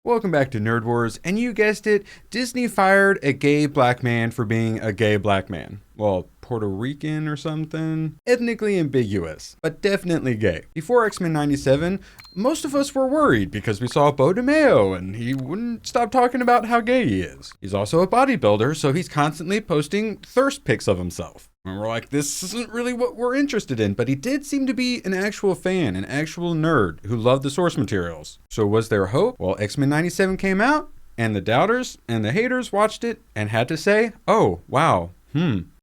Welcome back to Nerd Wars, and you guessed it, Disney fired a gay black man for being a gay black man. Well, Puerto Rican or something? Ethnically ambiguous, but definitely gay. Before X-Men 97, most of us were worried because we saw Beau DeMayo and he wouldn't stop talking about how gay he is. He's also a bodybuilder, so he's constantly posting thirst pics of himself. And we're like, this isn't really what we're interested in, but he did seem to be an actual fan, an actual nerd who loved the source materials. So was there hope? Well, X-Men 97 came out, and the doubters and the haters watched it and had to say, oh, wow,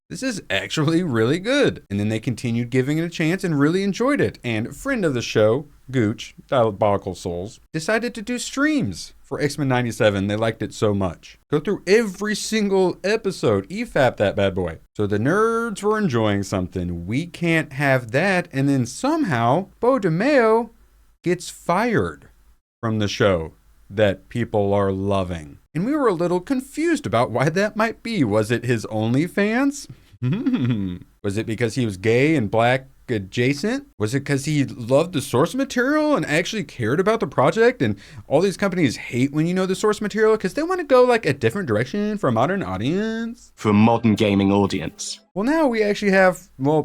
this is actually really good. And then they continued giving it a chance and really enjoyed it. And friend of the show, Gooch, Diabolical Souls, decided to do streams for X-Men 97. They liked it so much. Go through every single episode, EFAP that bad boy. So the nerds were enjoying something. We can't have that. And then somehow, Beau DeMayo gets fired from the show that people are loving. And we were a little confused about why that might be. Was it his OnlyFans? Was it because he was gay and black adjacent? Was it because he loved the source material and actually cared about the project? And all these companies hate when you know the source material because they want to go like a different direction for a modern audience. For a modern gaming audience. Well, now we actually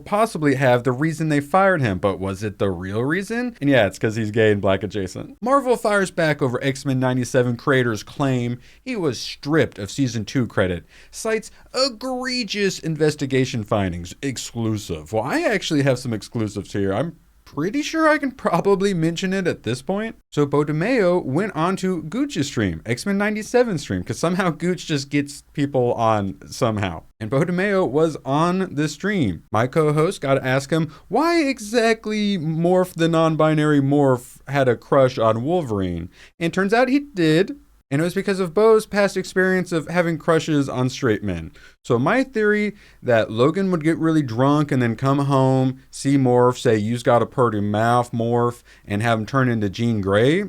possibly have the reason they fired him, but was it the real reason? And yeah, it's because he's gay and black adjacent. Marvel fires back over X-Men 97 creator's claim he was stripped of season 2 credit, cites egregious investigation findings, exclusive. Well, I actually have some exclusives here. I'm pretty sure I can probably mention it at this point. So Beau DeMayo went on to Gooch's stream, X-Men 97 stream, because somehow Gooch just gets people on somehow. And Beau DeMayo was on the stream. My co-host got to ask him why exactly Morph the non-binary Morph had a crush on Wolverine. And turns out he did. And it was because of Beau's past experience of having crushes on straight men. So my theory that Logan would get really drunk and then come home, see Morph, say, you's got a purty mouth, Morph, and have him turn into Jean Grey,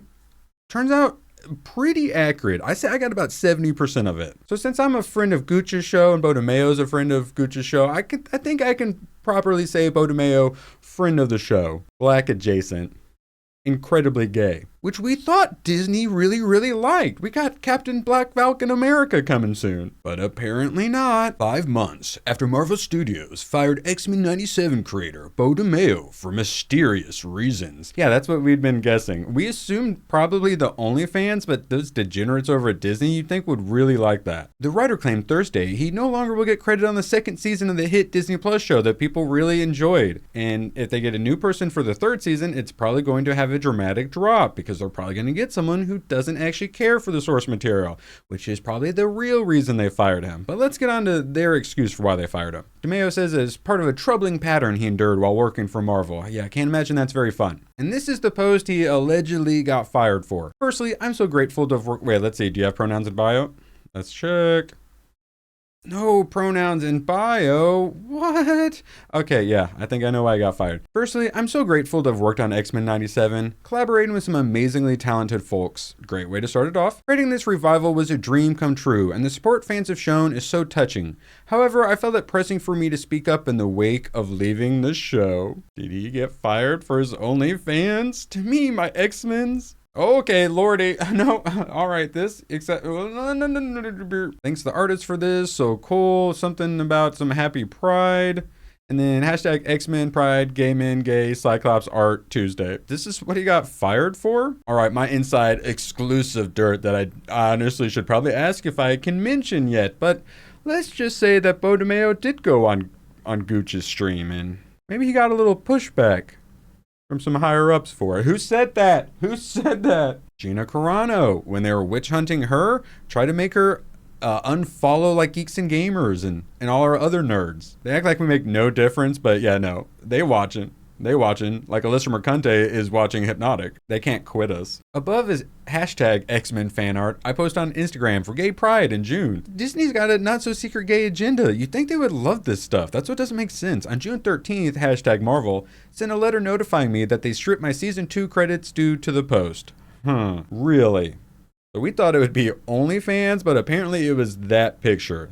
turns out pretty accurate. I say I got about 70% of it. So since I'm a friend of Gooch's show and Beau DeMayo's a friend of Gooch's show, I think I can properly say Beau DeMayo, friend of the show, black adjacent, incredibly gay, which we thought Disney really liked. We got Captain Black Falcon America coming soon, but apparently not. 5 months after Marvel Studios fired X-Men 97 creator Beau DeMayo for mysterious reasons. Yeah, that's what we'd been guessing. We assumed probably the OnlyFans, but those degenerates over at Disney you'd think would really like that. The writer claimed Thursday he no longer will get credit on the second season of the hit Disney Plus show that people really enjoyed. And if they get a new person for the third season, it's probably going to have a dramatic drop because they're probably going to get someone who doesn't actually care for the source material, which is probably the real reason they fired him. But let's get on to their excuse for why they fired him. DeMayo says it's part of a troubling pattern he endured while working for Marvel. Yeah, I can't imagine that's very fun. And this is the post he allegedly got fired for. Firstly, I'm so grateful to have worked. Wait, let's see. Do you have pronouns in bio? Let's check. No pronouns in bio. What? Okay, yeah, I think I know why I got fired. Firstly, I'm so grateful to have worked on X-Men 97, collaborating with some amazingly talented folks. Great way to start it off. Creating this revival was a dream come true, and the support fans have shown is so touching. However, I felt it pressing for me to speak up in the wake of leaving the show. Did he get fired for his OnlyFans? To me, my X-Men's. Okay, Lordy. No, all right, this, except, no. Thanks to the artists for this, so cool. Something about some happy pride. And then hashtag X-Men Pride, Gay Men, Gay, Cyclops Art Tuesday. This is what he got fired for? All right, my inside exclusive dirt that I honestly should probably ask if I can mention yet. But let's just say that Beau DeMayo did go on Gooch's stream and maybe he got a little pushback from some higher ups for it. Who said that? Who said that? Gina Carano, when they were witch hunting her, tried to make her unfollow like Geeks and Gamers and all our other nerds. They act like we make no difference, but yeah, no. They watching. Like Alyssa Mercante is watching Hypnotic. They can't quit us. Above is hashtag X-Men fan art I post on Instagram for Gay Pride in June. Disney's got a not-so-secret gay agenda. You'd think they would love this stuff. That's what doesn't make sense. On June 13th, hashtag Marvel sent a letter notifying me that they stripped my season 2 credits due to the post. Really? So we thought it would be OnlyFans, but apparently it was that picture.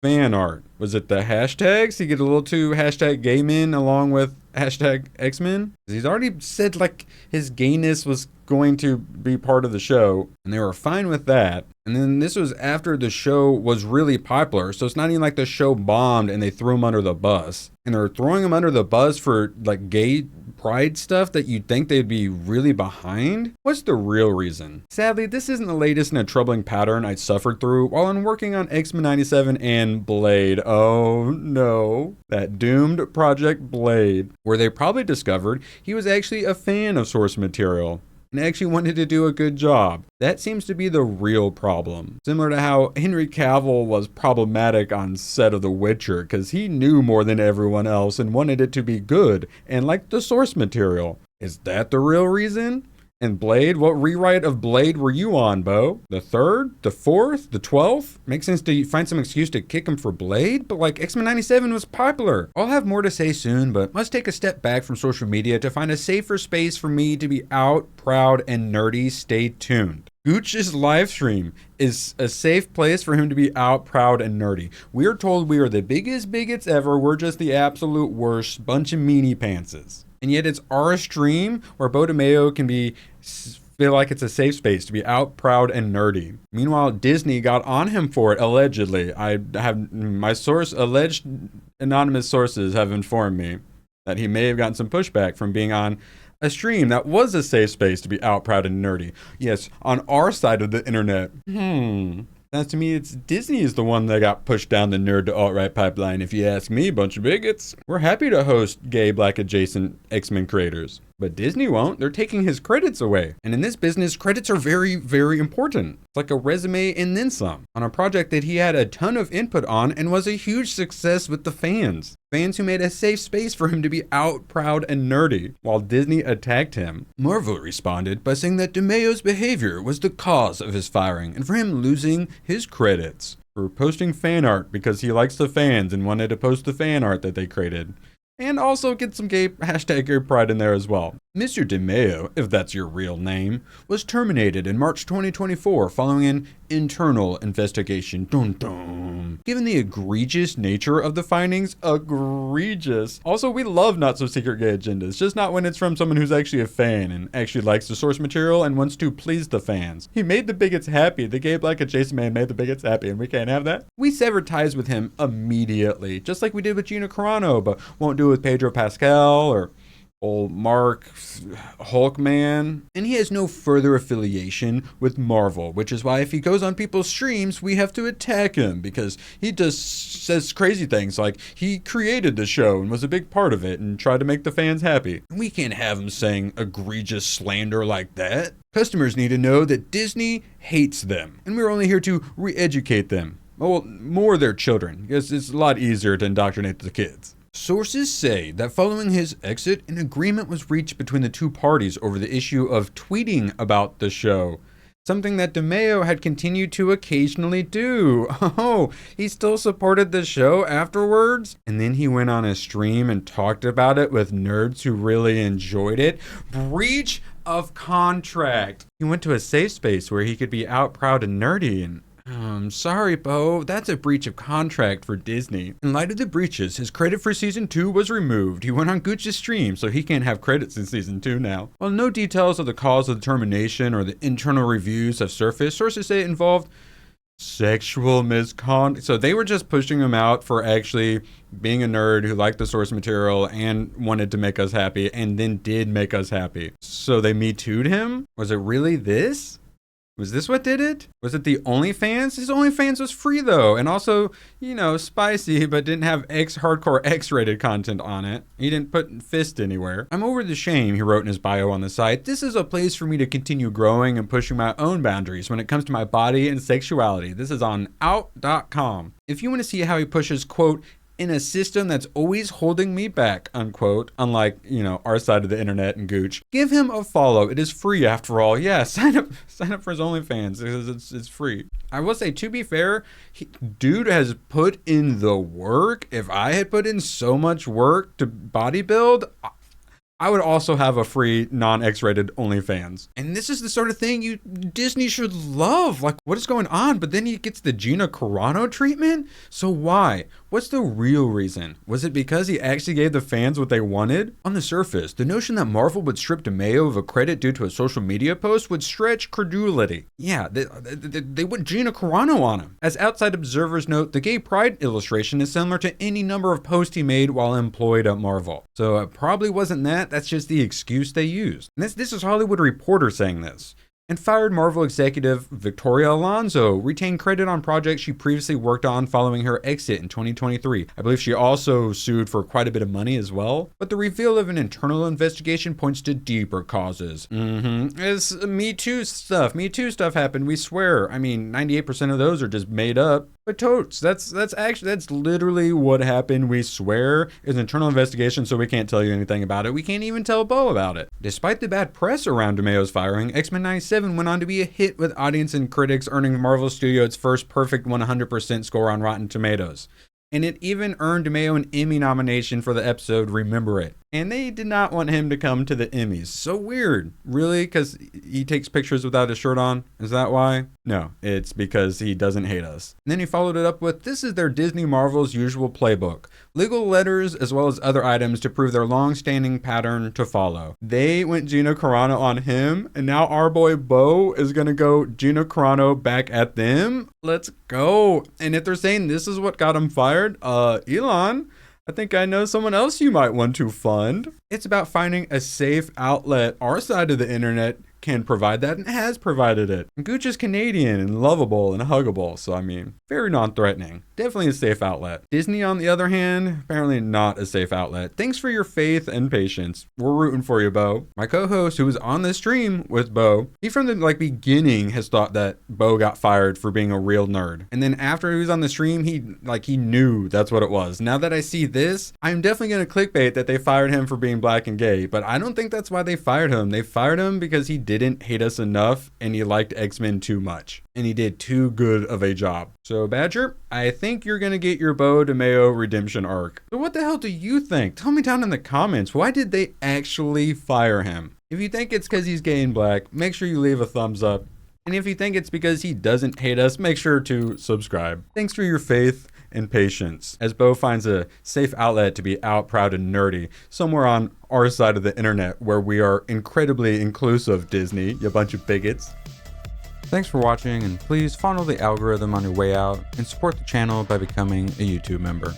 Fan art. Was it the hashtags? He get a little too hashtag gay men along with hashtag X-Men? He's already said like his gayness was going to be part of the show, and they were fine with that. And then this was after the show was really popular, so it's not even like the show bombed and they threw him under the bus. And they're throwing him under the bus for like gay pride stuff that you'd think they'd be really behind. What's the real reason? Sadly, this isn't the latest in a troubling pattern I suffered through while I'm working on X-Men 97 and Blade. Oh no, that doomed Project Blade, where they probably discovered he was actually a fan of source material and actually wanted to do a good job. That seems to be the real problem. Similar to how Henry Cavill was problematic on set of The Witcher because he knew more than everyone else and wanted it to be good and liked the source material. Is that the real reason? And Blade, what rewrite of Blade were you on, Bo? The 3rd? The 4th? The 12th? Makes sense to find some excuse to kick him for Blade, but like X-Men 97 was popular. I'll have more to say soon, but must take a step back from social media to find a safer space for me to be out, proud, and nerdy. Stay tuned. Gooch's live stream is a safe place for him to be out, proud, and nerdy. We're told we are the biggest bigots ever. We're just the absolute worst bunch of meanie pantses. And yet it's our stream where Bo DeMayo can feel like it's a safe space to be out, proud, and nerdy. Meanwhile, Disney got on him for it, allegedly. I have my alleged anonymous sources have informed me that he may have gotten some pushback from being on a stream that was a safe space to be out, proud, and nerdy. Yes, on our side of the internet. Sounds to me it's Disney is the one that got pushed down the nerd to alt-right pipeline, if you ask me, bunch of bigots. We're happy to host gay, black adjacent X-Men creators. But Disney won't. They're taking his credits away. And in this business, credits are very, very important. It's like a resume and then some on a project that he had a ton of input on and was a huge success with the fans. Fans who made a safe space for him to be out, proud, and nerdy, while Disney attacked him. Marvel responded by saying that DeMayo's behavior was the cause of his firing and for him losing his credits for posting fan art because he likes the fans and wanted to post the fan art that they created. And also get some hashtag gay pride in there as well. Mr. DeMayo, if that's your real name, was terminated in March 2024 following an internal investigation. Dun dun. Given the egregious nature of the findings, egregious. Also, we love not so secret gay agendas, just not when it's from someone who's actually a fan and actually likes the source material and wants to please the fans. He made the bigots happy. The gay black adjacent man made the bigots happy, and we can't have that. We severed ties with him immediately, just like we did with Gina Carano, but won't do it with Pedro Pascal or old Mark Hulkman. And he has no further affiliation with Marvel, which is why if he goes on people's streams, we have to attack him because he just says crazy things like he created the show and was a big part of it and tried to make the fans happy. And we can't have him saying egregious slander like that. Customers need to know that Disney hates them, and we're only here to re-educate them. Well, more their children, because it's a lot easier to indoctrinate the kids. Sources say that following his exit, an agreement was reached between the two parties over the issue of tweeting about the show, something that DeMayo had continued to occasionally do. Oh, he still supported the show afterwards? And then he went on a stream and talked about it with nerds who really enjoyed it. Breach of contract. He went to a safe space where he could be out, proud, and nerdy, and sorry, Bo, that's a breach of contract for Disney. In light of the breaches, his credit for season 2 was removed. He went on Gooch's stream, so he can't have credits in season 2 now. While no details of the cause of the termination or the internal reviews have surfaced, sources say it involved sexual misconduct. So they were just pushing him out for actually being a nerd who liked the source material and wanted to make us happy, and then did make us happy. So they Me Too'd him? Was it really this? Was this what did it? Was it the OnlyFans? His OnlyFans was free though, and also, spicy, but didn't have hardcore X-rated content on it. He didn't put fist anywhere. I'm over the shame, he wrote in his bio on the site. This is a place for me to continue growing and pushing my own boundaries when it comes to my body and sexuality. This is on out.com. If you want to see how he pushes, quote, in a system that's always holding me back, unquote, unlike, our side of the internet and Gooch, give him a follow. It is free after all. Yeah, sign up for his OnlyFans because it's free. I will say, to be fair, dude has put in the work. If I had put in so much work to bodybuild, I would also have a free non-X-rated OnlyFans. And this is the sort of thing Disney should love. Like, what is going on? But then he gets the Gina Carano treatment? So why? What's the real reason? Was it because he actually gave the fans what they wanted? On the surface, the notion that Marvel would strip DeMeo of a credit due to a social media post would stretch credulity. Yeah, they went Gina Carano on him. As outside observers note, the gay pride illustration is similar to any number of posts he made while employed at Marvel. So it probably wasn't that, that's just the excuse they used. And this is Hollywood Reporter saying this. And fired Marvel executive Victoria Alonso retained credit on projects she previously worked on following her exit in 2023. I believe she also sued for quite a bit of money as well. But the reveal of an internal investigation points to deeper causes. It's Me Too stuff. Me Too stuff happened, we swear. I mean, 98% of those are just made up. But totes, that's literally what happened, we swear. It's an internal investigation, so we can't tell you anything about it. We can't even tell Bo about it. Despite the bad press around DeMeo's firing, X-Men 97 went on to be a hit with audience and critics, earning Marvel Studios its first perfect 100% score on Rotten Tomatoes. And it even earned DeMeo an Emmy nomination for the episode Remember It. And they did not want him to come to the Emmys. So weird. Really? Because he takes pictures without his shirt on? Is that why? No, it's because he doesn't hate us. And then he followed it up with, this is their Disney Marvel's usual playbook. Legal letters as well as other items to prove their long-standing pattern to follow. They went Gina Carano on him, and now our boy Bo is gonna go Gina Carano back at them? Let's go. And if they're saying this is what got him fired, Elon, I think I know someone else you might want to fund. It's about finding a safe outlet. Our side of the internet can provide that and has provided it. Gooch is Canadian and lovable and huggable, so I mean, very non-threatening. Definitely a safe outlet. Disney, on the other hand, apparently not a safe outlet. Thanks for your faith and patience. We're rooting for you, Bo. My co-host, who was on the stream with Bo, he from the beginning has thought that Bo got fired for being a real nerd. And then after he was on the stream, he knew that's what it was. Now that I see this, I'm definitely gonna clickbait that they fired him for being black and gay, but I don't think that's why they fired him. They fired him because he didn't hate us enough and he liked X-Men too much. And he did too good of a job. So Badger, I think you're gonna get your Bo DeMeo redemption arc. So what the hell do you think? Tell me down in the comments, why did they actually fire him? If you think it's because he's gay and black, make sure you leave a thumbs up. And if you think it's because he doesn't hate us, make sure to subscribe. Thanks for your faith and patience as Bo finds a safe outlet to be out, proud, and nerdy somewhere on our side of the internet where we are incredibly inclusive, Disney, you bunch of bigots. Thanks for watching, and please follow the algorithm on your way out and support the channel by becoming a YouTube member.